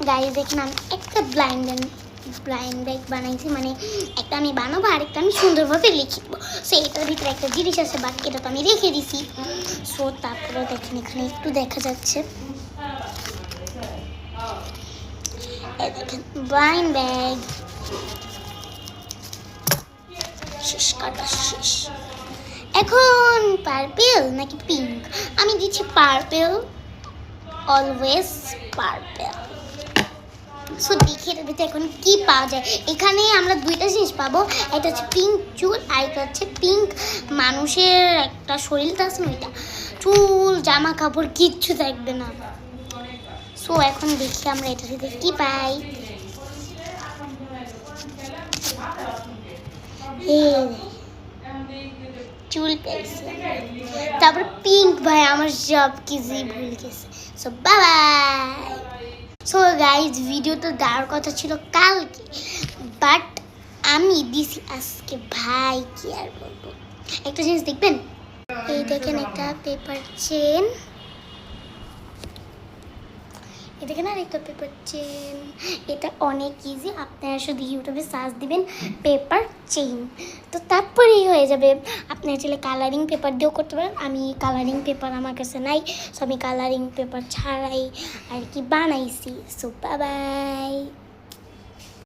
Guys দেখেন আমি একটা ব্লাইন্ড ব্যাগ বানাইছি, মানে একটা আমি বানাবো আর একটা আমি সুন্দরভাবে লিখে দেবো। সো এটার ভিতরে একটা জিনিস আছে, বাট এটা তো আমি রেখে দিছি। সো তারপরে দেখেন এখানে একটু দেখা যাচ্ছে, দেখেন ব্লাইন্ড ব্যাগ শেষ, কাটা শেষ। এখন পার্পেল নাকি পিঙ্ক? আমি দিচ্ছি পার্পেল, অলওয়েজ পার্পেল। সো দেখি এটার ভিতরে এখন কি পাওয়া যায়। এখানে আমরা দুইটা জিনিস পাবো, একটা হচ্ছে পিঙ্ক চুল আর একটা হচ্ছে পিঙ্ক মানুষের একটা শরীরটা আছে না, ওইটা চুল জামা কাপড় কিচ্ছু থাকবে না। সো এখন দেখি আমরা এটার ভিতরে কি পাই। চুল পেয়েছি, তারপর পিঙ্ক, ভাই আমার সব কিছুই ভুল গেছে। So bye bye. So guys video তো দেওয়ার কথা ছিল কালকে, বাট আমি দিছি আজকে। ভাই কি আর বলবো, একটা জিনিস দেখবেন, এই দেখেন একটা পেপার চেন, এই দেখেন আর একটা পেপার চেন। এটা অনেক ইজি, আপনারা শুধু ইউটিউবে সার্চ দিবেন পেপার চেইন, তো তারপরেই হয়ে যাবে। আপনারা চাইলে কালারিং পেপার দিয়েও করতে পারেন। আমি কালারিং পেপার আমার কাছে নাই, সো আমি কালারিং পেপার ছাড়াই আর কি বানাইছি। So bye bye.